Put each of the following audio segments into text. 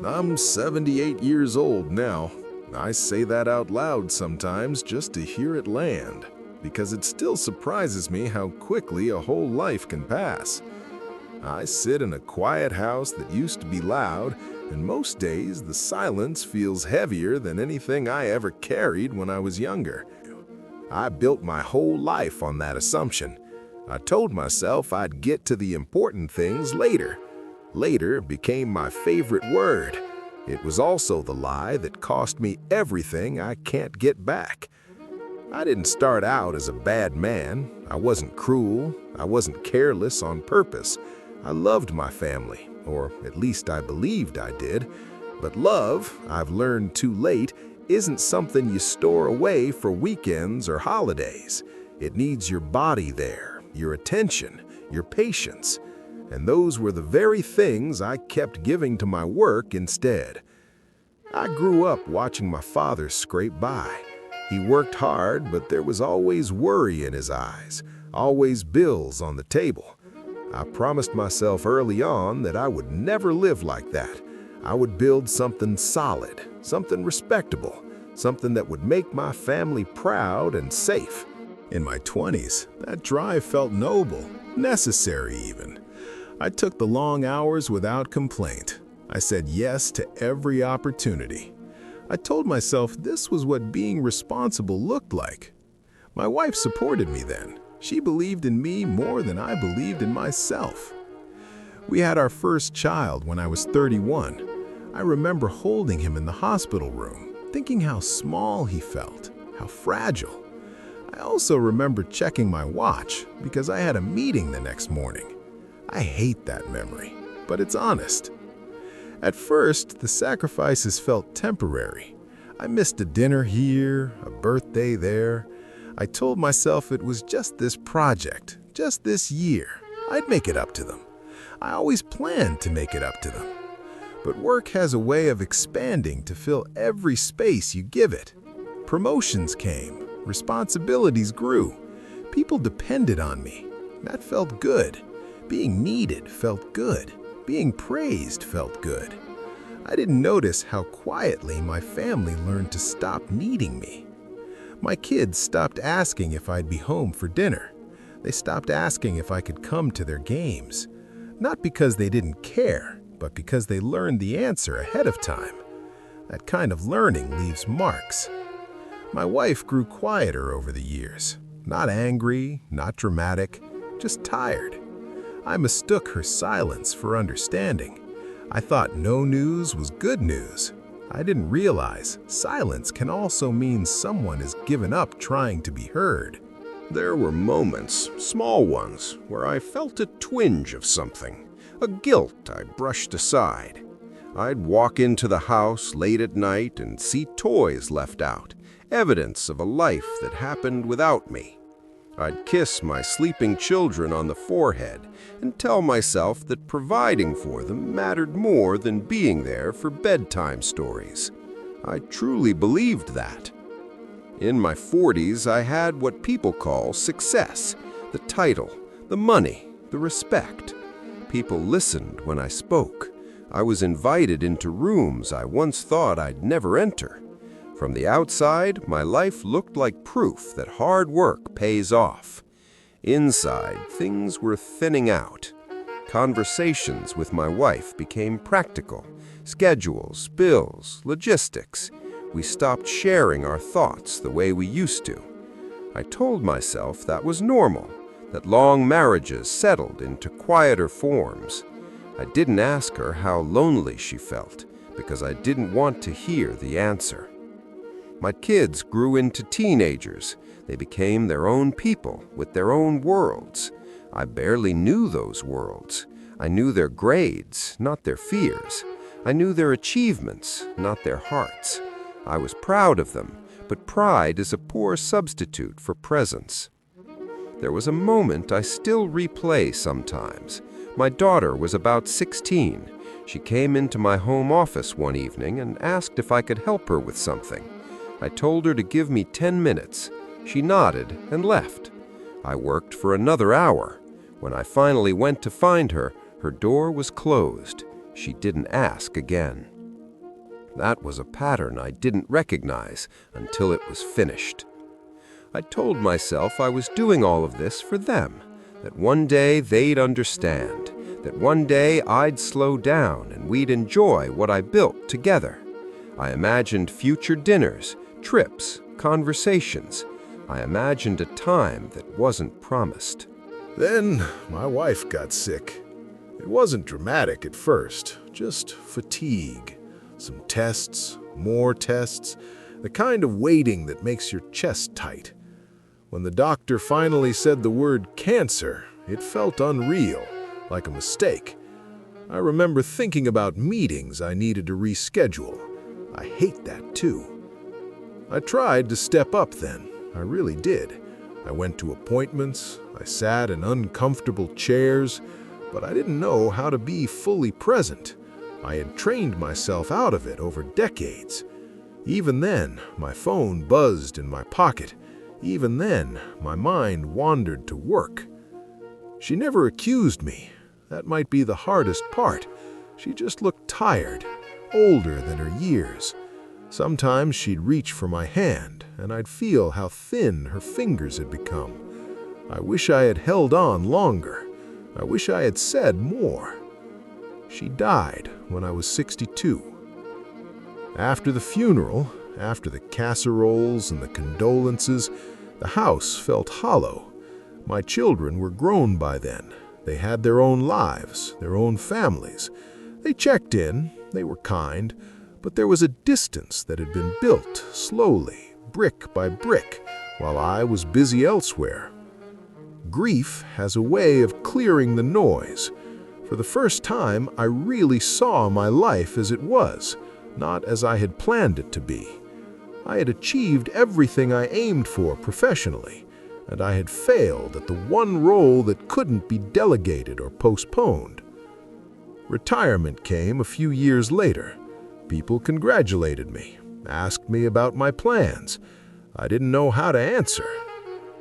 I'm 78 years old now. I say that out loud sometimes just to hear it land, because it still surprises me how quickly a whole life can pass. I sit in a quiet house that used to be loud, and most days the silence feels heavier than anything I ever carried when I was younger. I built my whole life on that assumption. I told myself I'd get to the important things later. Later became my favorite word. It was also the lie that cost me everything I can't get back. I didn't start out as a bad man. I wasn't cruel. I wasn't careless on purpose. I loved my family, or at least I believed I did. But love, I've learned too late, isn't something you store away for weekends or holidays. It needs your body there, your attention, your patience. And those were the very things I kept giving to my work instead. I grew up watching my father scrape by. He worked hard, but there was always worry in his eyes, always bills on the table. I promised myself early on that I would never live like that. I would build something solid, something respectable, something that would make my family proud and safe. In my 20s, that drive felt noble, necessary even. I took the long hours without complaint. I said yes to every opportunity. I told myself this was what being responsible looked like. My wife supported me then. She believed in me more than I believed in myself. We had our first child when I was 31. I remember holding him in the hospital room, thinking how small he felt, how fragile. I also remember checking my watch because I had a meeting the next morning. I hate that memory, but it's honest. At first, the sacrifices felt temporary. I missed a dinner here, a birthday there. I told myself it was just this project, just this year. I'd make it up to them. I always planned to make it up to them. But work has a way of expanding to fill every space you give it. Promotions came, responsibilities grew. People depended on me. That felt good. Being needed felt good. Being praised felt good. I didn't notice how quietly my family learned to stop needing me. My kids stopped asking if I'd be home for dinner. They stopped asking if I could come to their games. Not because they didn't care, but because they learned the answer ahead of time. That kind of learning leaves marks. My wife grew quieter over the years. Not angry, not dramatic, just tired. I mistook her silence for understanding. I thought no news was good news. I didn't realize silence can also mean someone has given up trying to be heard. There were moments, small ones, where I felt a twinge of something, a guilt I brushed aside. I'd walk into the house late at night and see toys left out, evidence of a life that happened without me. I'd kiss my sleeping children on the forehead and tell myself that providing for them mattered more than being there for bedtime stories. I truly believed that. In my 40s, I had what people call success, the title, the money, the respect. People listened when I spoke. I was invited into rooms I once thought I'd never enter. From the outside, my life looked like proof that hard work pays off. Inside, things were thinning out. Conversations with my wife became practical. Schedules, bills, logistics. We stopped sharing our thoughts the way we used to. I told myself that was normal, that long marriages settled into quieter forms. I didn't ask her how lonely she felt, because I didn't want to hear the answer. My kids grew into teenagers. They became their own people with their own worlds. I barely knew those worlds. I knew their grades, not their fears. I knew their achievements, not their hearts. I was proud of them, but pride is a poor substitute for presence. There was a moment I still replay sometimes. My daughter was about 16. She came into my home office one evening and asked if I could help her with something. I told her to give me 10 minutes. She nodded and left. I worked for another hour. When I finally went to find her, her door was closed. She didn't ask again. That was a pattern I didn't recognize until it was finished. I told myself I was doing all of this for them, that one day they'd understand, that one day I'd slow down and we'd enjoy what I built together. I imagined future dinners, trips, conversations. I imagined a time that wasn't promised. Then my wife got sick. It wasn't dramatic at first, just fatigue. Some tests, more tests, the kind of waiting that makes your chest tight. When the doctor finally said the word cancer, it felt unreal, like a mistake. I remember thinking about meetings I needed to reschedule. I hate that too. I tried to step up then. I really did. I went to appointments, I sat in uncomfortable chairs, but I didn't know how to be fully present. I had trained myself out of it over decades. Even then, my phone buzzed in my pocket. Even then, my mind wandered to work. She never accused me. That might be the hardest part. She just looked tired, older than her years. Sometimes she'd reach for my hand, and I'd feel how thin her fingers had become. I wish I had held on longer. I wish I had said more. She died when I was 62. After the funeral, after the casseroles and the condolences, the house felt hollow. My children were grown by then. They had their own lives, their own families. They checked in, they were kind, but there was a distance that had been built slowly, brick by brick, while I was busy elsewhere. Grief has a way of clearing the noise. For the first time, I really saw my life as it was, not as I had planned it to be. I had achieved everything I aimed for professionally, and I had failed at the one role that couldn't be delegated or postponed. Retirement came a few years later. People congratulated me, asked me about my plans. I didn't know how to answer.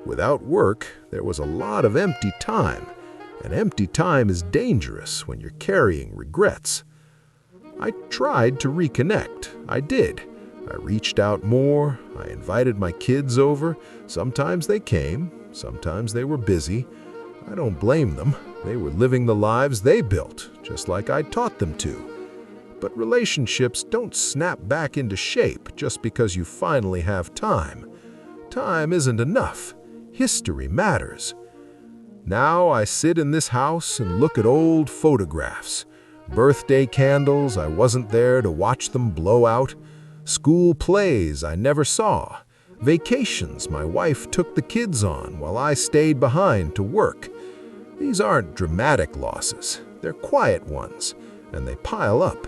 Without work, there was a lot of empty time, and empty time is dangerous when you're carrying regrets. I tried to reconnect. I did. I reached out more. I invited my kids over. Sometimes they came. Sometimes they were busy. I don't blame them. They were living the lives they built, just like I taught them to. But relationships don't snap back into shape just because you finally have time. Time isn't enough. History matters. Now I sit in this house and look at old photographs. Birthday candles, I wasn't there to watch them blow out. School plays I never saw. Vacations my wife took the kids on while I stayed behind to work. These aren't dramatic losses. They're quiet ones, and they pile up.